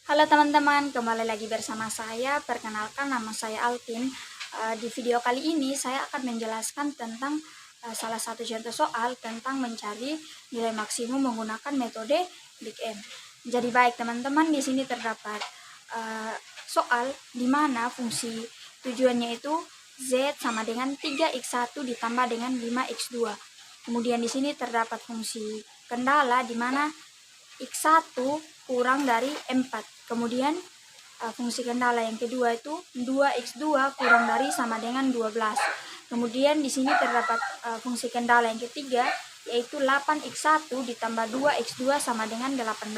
Halo teman-teman, kembali lagi bersama saya. Perkenalkan, nama saya Alvin. Di video kali ini saya akan menjelaskan tentang salah satu contoh soal tentang mencari nilai maksimum menggunakan metode Big M. Jadi baik teman-teman, di sini terdapat soal di mana fungsi tujuannya itu Z sama dengan 3x1 ditambah dengan 5x2. Kemudian di sini terdapat fungsi kendala di mana x1 kurang dari 4. Kemudian fungsi kendala yang kedua itu 2x2 kurang dari sama dengan 12. Kemudian di sini terdapat fungsi kendala yang ketiga yaitu 8x1 ditambah 2x2 sama dengan 18.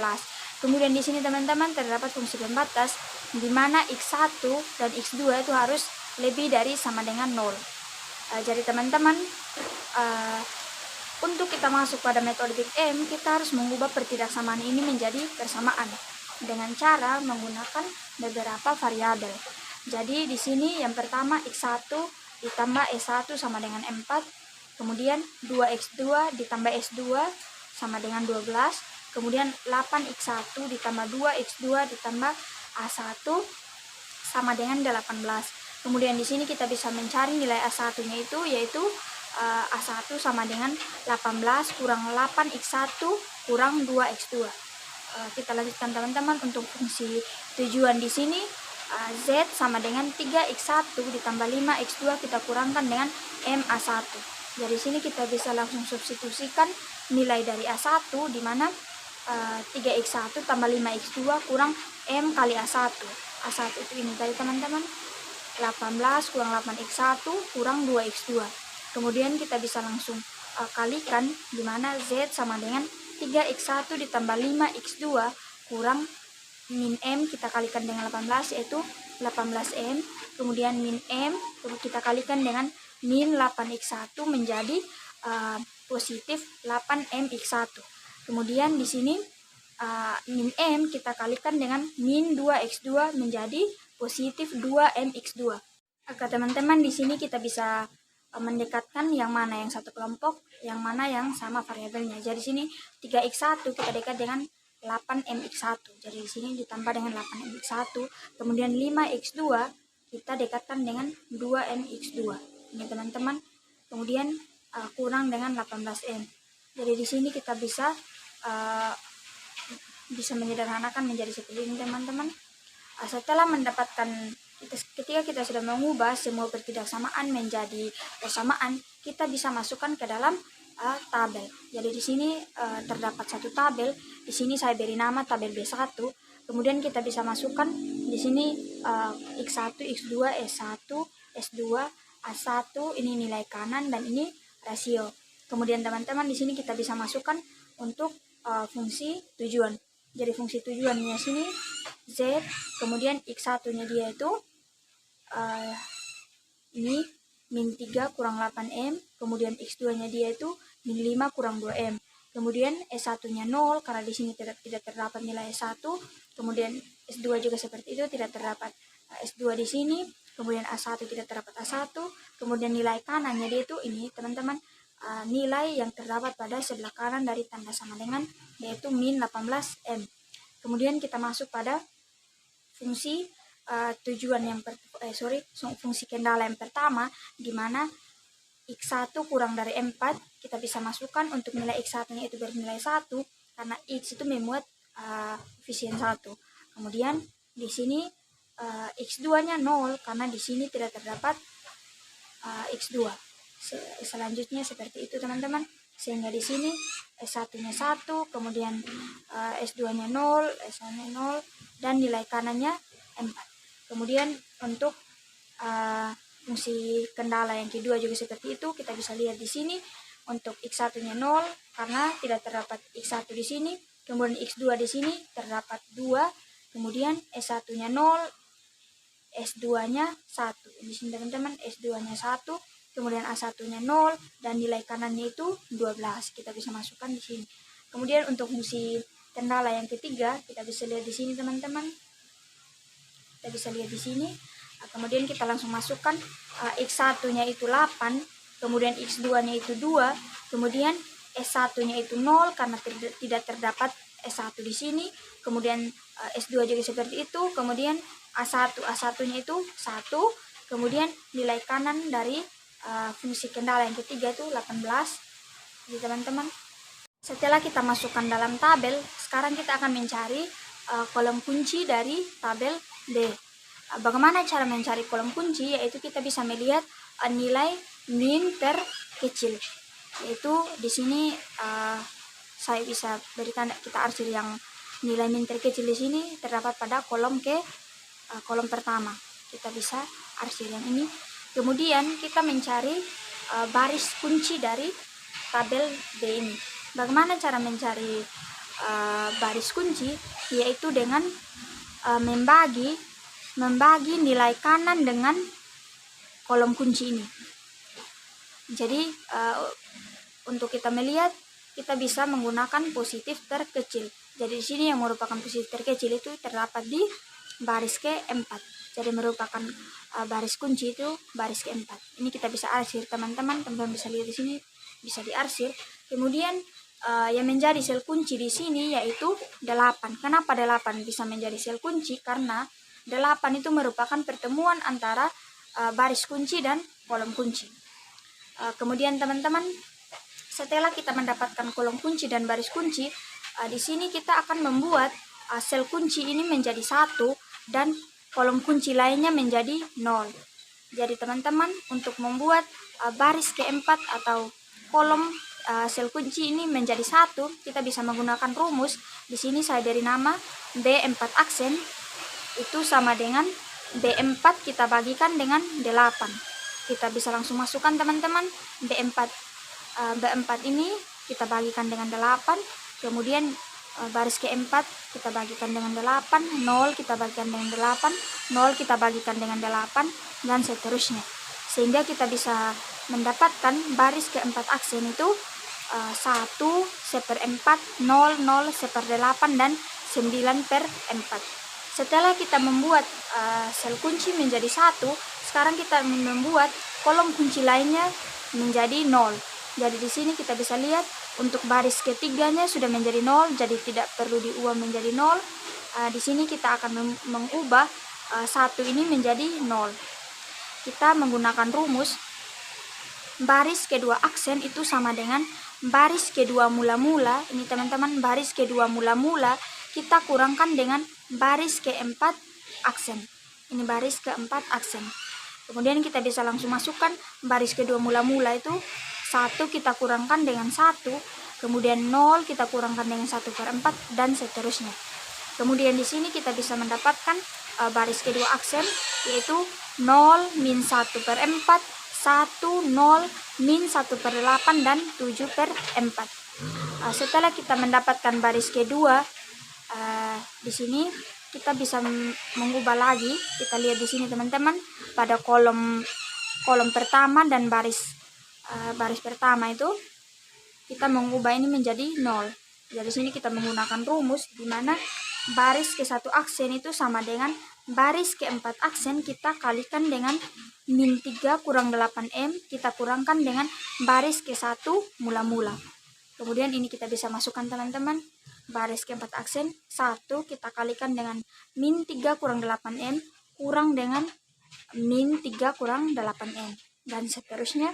Kemudian di sini teman-teman terdapat fungsi pembatas di mana x1 dan x2 itu harus lebih dari sama dengan 0. Jadi teman-teman, untuk kita masuk pada metode Big M, kita harus mengubah pertidaksamaan ini menjadi persamaan dengan cara menggunakan beberapa variabel. Jadi di sini yang pertama x1 ditambah s1 sama dengan 4, kemudian 2x2 ditambah s2 sama dengan 12, kemudian 8x1 ditambah 2x2 ditambah a1 sama dengan 18. Kemudian di sini kita bisa mencari nilai a1-nya itu yaitu a1 sama dengan 18 kurang 8x1 kurang 2x2. Kita lanjutkan teman-teman untuk fungsi tujuan di sini. Z sama dengan 3x1 ditambah 5x2 kita kurangkan dengan MA1. Dari sini kita bisa langsung substitusikan nilai dari A1 di mana 3x1 tambah 5x2 kurang M kali A1. A1 itu ini tadi teman-teman, 18 kurang 8x1 kurang 2x2. Kemudian kita bisa langsung kalikan di mana Z sama dengan 3x1 ditambah 5x2 kurang min M kita kalikan dengan 18 yaitu 18M. Kemudian min M kita kalikan dengan min 8x1 menjadi positif 8mx1. Kemudian di sini min M kita kalikan dengan min 2x2 menjadi positif 2mx2. Oke teman-teman, di sini kita bisa mendekatkan yang mana yang satu kelompok, yang mana yang sama variabelnya. Jadi sini 3x1 kita dekat dengan 8mx1. Jadi di sini ditambah dengan 8mx1. Kemudian 5x2 kita dekatkan dengan 2mx2. Ini teman-teman. Kemudian kurang dengan 18m. Jadi di sini kita bisa menyederhanakan menjadi seperti ini teman-teman. Setelah mendapatkan, ketika kita sudah mengubah semua pertidaksamaan menjadi persamaan, kita bisa masukkan ke dalam tabel. Jadi di sini terdapat satu tabel. Di sini saya beri nama tabel B1. Kemudian kita bisa masukkan di sini x1, x2, s1, s2, a1, ini nilai kanan dan ini rasio. Kemudian teman-teman di sini kita bisa masukkan untuk fungsi tujuan. Jadi fungsi tujuannya sini Z, kemudian x1-nya dia itu ini min 3 kurang 8M, kemudian x2-nya dia itu min 5 kurang 2M. Kemudian S1-nya 0 karena di sini tidak terdapat nilai S1. Kemudian S2 juga seperti itu, tidak terdapat S2 di sini. Kemudian A1 tidak terdapat A1. Kemudian nilai kanannya dia itu ini teman-teman, nilai yang terdapat pada sebelah kanan dari tanda sama dengan yaitu min 18M. Kemudian kita masuk pada fungsi tujuan yang fungsi kendala yang pertama di mana x1 kurang dari 4 kita bisa masukkan untuk nilai x1-nya itu bernilai 1 karena x itu memuat koefisien 1. Kemudian di sini x2-nya 0 karena di sini tidak terdapat x2. Selanjutnya seperti itu teman-teman, sehingga di sini S1-nya 1, kemudian S2-nya 0, S1-nya 0 dan nilai kanannya 4. Kemudian untuk fungsi kendala yang kedua juga seperti itu, kita bisa lihat di sini untuk x1-nya 0 karena tidak terdapat x1 di sini, kemudian x2 di sini terdapat 2, kemudian S1-nya 0, S2-nya 1. Di sini teman-teman S2-nya 1, kemudian A1-nya 0 dan nilai kanannya itu 12. Kita bisa masukkan di sini. Kemudian untuk fungsi kendala yang ketiga, kita bisa lihat di sini teman-teman. Kita bisa lihat di sini. Kemudian kita langsung masukkan x1-nya itu 8, kemudian x2-nya itu 2, kemudian S1-nya itu 0 karena tidak terdapat S1 di sini. Kemudian S2 juga seperti itu. Kemudian A1-nya itu 1, kemudian nilai kanan dari fungsi kendala yang ketiga itu 18. Jadi teman-teman, setelah kita masukkan dalam tabel, sekarang kita akan mencari kolom kunci dari tabel D. Bagaimana cara mencari kolom kunci? Yaitu kita bisa melihat nilai min terkecil. Yaitu di sini saya bisa beri tanda, kita arsir yang nilai min terkecil di sini terdapat pada kolom pertama. Kita bisa arsir yang ini. Kemudian kita mencari baris kunci dari tabel D ini. Bagaimana cara mencari baris kunci? Yaitu dengan membagi nilai kanan dengan kolom kunci ini. Jadi untuk kita melihat, kita bisa menggunakan positif terkecil. Jadi di sini yang merupakan positif terkecil itu terdapat di baris ke-4. Jadi merupakan baris kunci itu baris ke-4. Ini kita bisa arsir, teman-teman bisa lihat di sini, bisa diarsir. Kemudian yang menjadi sel kunci di sini yaitu 8. Kenapa 8 bisa menjadi sel kunci? Karena 8 itu merupakan pertemuan antara baris kunci dan kolom kunci. Kemudian teman-teman, setelah kita mendapatkan kolom kunci dan baris kunci, di sini kita akan membuat sel kunci ini menjadi 1 dan kolom kunci lainnya menjadi 0. Jadi teman-teman, untuk membuat baris ke-4 atau kolom sel kunci ini menjadi 1, kita bisa menggunakan rumus. Di sini saya beri nama B4 aksen itu sama dengan B4 kita bagikan dengan 8. Kita bisa langsung masukkan teman-teman, B4 ini kita bagikan dengan 8, kemudian baris ke-4 kita bagikan dengan 8, 0 kita bagikan dengan 8, 0 kita bagikan dengan 8, dan seterusnya. Sehingga kita bisa mendapatkan baris ke-4 aksen itu 1/4, 0, 0/8, dan 9/4. Setelah kita membuat sel kunci menjadi 1, sekarang kita membuat kolom kunci lainnya menjadi 0. Jadi di sini kita bisa lihat untuk baris ketiganya sudah menjadi 0, jadi tidak perlu diubah menjadi 0. Di sini kita akan mengubah 1 ini menjadi 0. Kita menggunakan rumus baris kedua aksen itu sama dengan baris kedua mula-mula. Ini teman-teman, baris kedua mula-mula kita kurangkan dengan baris ke-4 aksen. Ini baris ke-4 aksen. Kemudian kita bisa langsung masukkan baris kedua mula-mula itu 1 kita kurangkan dengan 1, kemudian 0 kita kurangkan dengan 1/4, dan seterusnya. Kemudian di sini kita bisa mendapatkan baris kedua aksen yaitu 0 min 1/4, 1, 0, min 1/8, dan 7/4. Setelah kita mendapatkan baris kedua, di sini kita bisa mengubah lagi. Kita lihat di sini teman-teman, pada kolom pertama dan baris pertama itu kita mengubah ini menjadi 0. Jadi di sini kita menggunakan rumus di mana baris ke-1 aksen itu sama dengan baris ke-4 aksen kita kalikan dengan min 3 kurang 8M kita kurangkan dengan baris ke-1 mula-mula. Kemudian ini kita bisa masukkan teman-teman, baris ke-4 aksen 1 kita kalikan dengan min 3 kurang 8M kurang dengan min 3 kurang 8M, dan seterusnya.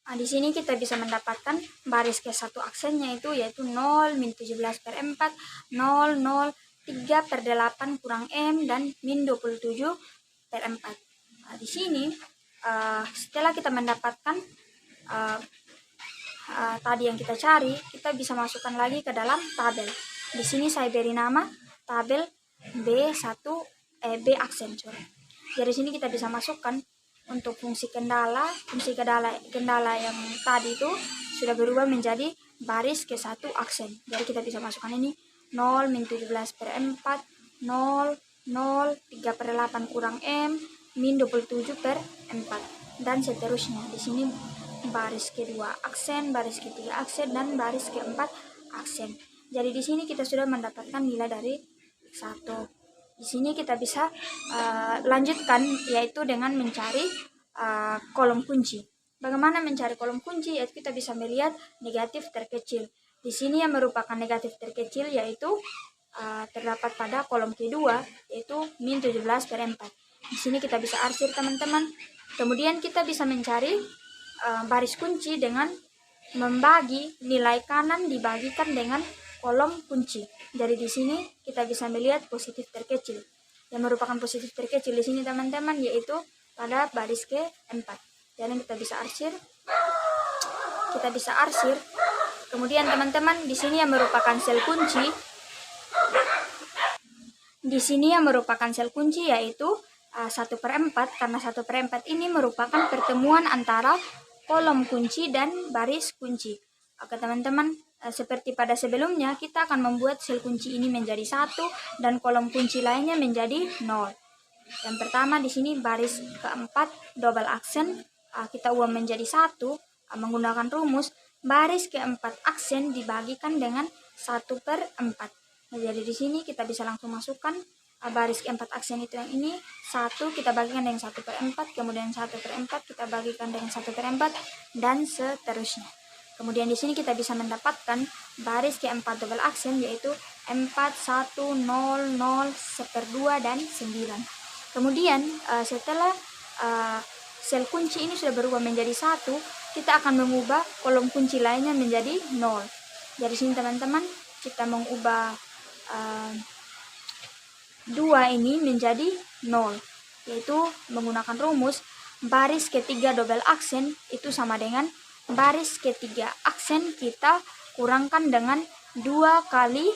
Di sini kita bisa mendapatkan baris ke-1 aksennya yaitu 0 min 17/4, 0, 0, 3/8 kurang M, dan min 27/4. Di sini setelah kita mendapatkan tadi yang kita cari, kita bisa masukkan lagi ke dalam tabel. Di sini saya beri nama tabel B aksen. Jadi sini kita bisa masukkan untuk fungsi kendala yang tadi itu sudah berubah menjadi baris ke-1 aksen. Jadi kita bisa masukkan ini 0 min 17/4, 0, 0, 3/8 kurang M, min 27/4, dan seterusnya. Di sini baris kedua aksen, baris ketiga aksen, dan baris keempat aksen. Jadi di sini kita sudah mendapatkan nilai dari 1. Di sini kita bisa lanjutkan yaitu dengan mencari kolom kunci. Bagaimana mencari kolom kunci? Yaitu kita bisa melihat negatif terkecil. Di sini yang merupakan negatif terkecil yaitu terdapat pada kolom kedua, yaitu min 17 per 4. Di sini kita bisa arsir teman-teman. Kemudian kita bisa mencari baris kunci dengan membagi nilai kanan dibagikan dengan kolom kunci. Jadi di sini kita bisa melihat positif terkecil. Yang merupakan positif terkecil di sini teman-teman yaitu pada baris keempat. Jadi kita bisa arsir. Kemudian teman-teman di sini yang merupakan sel kunci. Di sini yang merupakan sel kunci yaitu 1/4, karena 1/4 ini merupakan pertemuan antara kolom kunci dan baris kunci. Oke teman-teman, seperti pada sebelumnya kita akan membuat sel kunci ini menjadi 1 dan kolom kunci lainnya menjadi 0. Yang pertama di sini baris keempat double aksen kita ubah menjadi 1 menggunakan rumus baris keempat aksen dibagikan dengan 1/4. Nah, jadi di sini kita bisa langsung masukkan baris keempat aksen itu yang ini 1 kita bagikan dengan 1/4, kemudian 1/4 kita bagikan dengan 1/4 dan seterusnya. Kemudian di sini kita bisa mendapatkan baris keempat double aksen yaitu 4, 1, 0, 0, 1/2 dan 9. Kemudian setelah sel kunci ini sudah berubah menjadi 1, kita akan mengubah kolom kunci lainnya menjadi 0. Dari sini teman-teman kita mengubah 2 ini menjadi 0, yaitu menggunakan rumus baris ketiga double aksen itu sama dengan baris ketiga aksen kita kurangkan dengan 2 kali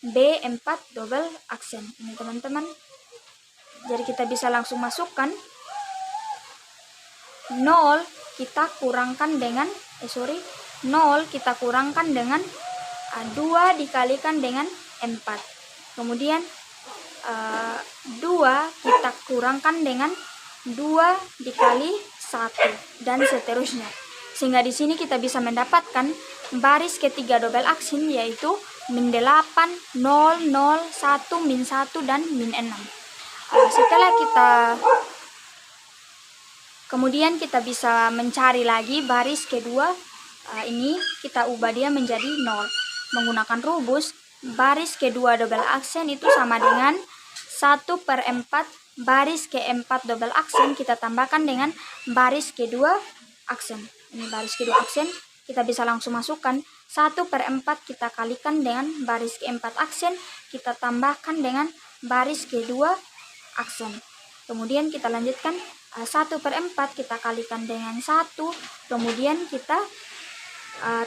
B4 double aksen. Ini teman-teman. Jadi kita bisa langsung masukkan 0 kita kurangkan dengan 0 kita kurangkan dengan 2 dikalikan dengan 4. Kemudian 2 kita kurangkan dengan 2 dikali 1 dan seterusnya. Sehingga di sini kita bisa mendapatkan baris ketiga double aksen yaitu min 8, 0, 0, 1, min 1 dan min 6. Setelah kita kemudian kita bisa mencari lagi baris kedua ini kita ubah dia menjadi 0 menggunakan rumus baris kedua double aksen itu sama dengan 1/4 baris keempat double aksen kita tambahkan dengan baris kedua aksen. Ini baris kedua aksen kita bisa langsung masukkan 1/4 kita kalikan dengan baris keempat aksen kita tambahkan dengan baris kedua aksen. Kemudian kita lanjutkan 1/4 kita kalikan dengan 1, kemudian kita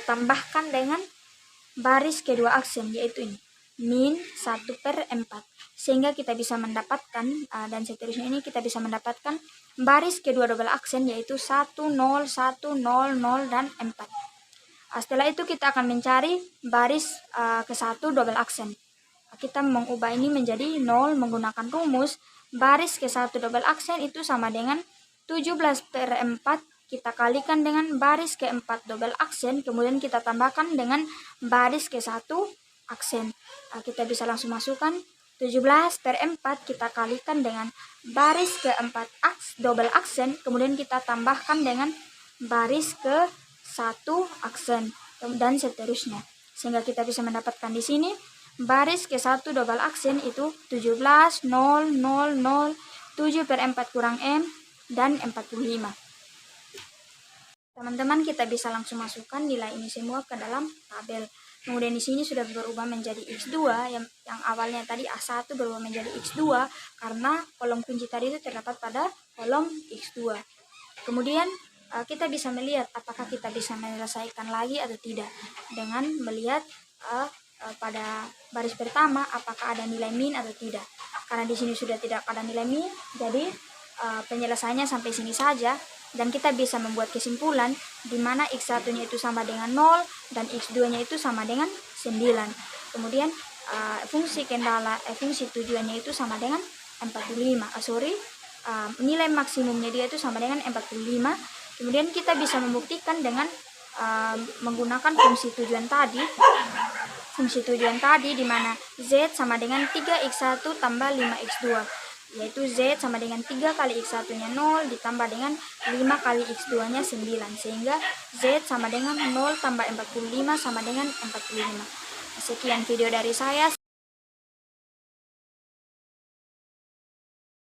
tambahkan dengan baris kedua aksen yaitu ini min 1/4, sehingga kita bisa mendapatkan dan seterusnya ini kita bisa mendapatkan baris kedua double aksen yaitu 1, 0, 1, 0, 0 dan 4. Setelah itu kita akan mencari baris ke-1 double aksen. Kita mengubah ini menjadi 0 menggunakan rumus baris ke-1 double aksen itu sama dengan 17/4 kita kalikan dengan baris keempat double aksen, kemudian kita tambahkan dengan baris ke-1 aksen. Kita bisa langsung masukkan 17/4 kita kalikan dengan baris keempat double aksen, kemudian kita tambahkan dengan baris ke-1 aksen dan seterusnya. Sehingga kita bisa mendapatkan di sini baris ke-1 double aksen itu 17, 0, 0, 0, 7/4 kurang M dan 45. Teman-teman kita bisa langsung masukkan nilai ini semua ke dalam tabel. Kemudian di sini sudah berubah menjadi X2 yang awalnya tadi A1 berubah menjadi X2 karena kolom kunci tadi itu terdapat pada kolom X2. Kemudian kita bisa melihat apakah kita bisa menyelesaikan lagi atau tidak dengan melihat pada baris pertama apakah ada nilai min atau tidak. Karena di sini sudah tidak ada nilai min, jadi penyelesaiannya sampai sini saja dan kita bisa membuat kesimpulan di mana X1-nya itu sama dengan 0 dan X2-nya itu sama dengan 9. Kemudian fungsi tujuannya itu sama dengan 45. Nilai maksimumnya dia itu sama dengan 45. Kemudian kita bisa membuktikan dengan menggunakan fungsi tujuan tadi. Fungsi tujuan tadi di mana Z sama dengan 3X1 tambah 5X2. Yaitu Z sama dengan 3 kali X1-nya 0 ditambah dengan 5 kali X2-nya 9. Sehingga Z sama dengan 0 tambah 45 sama dengan 45. Sekian video dari saya.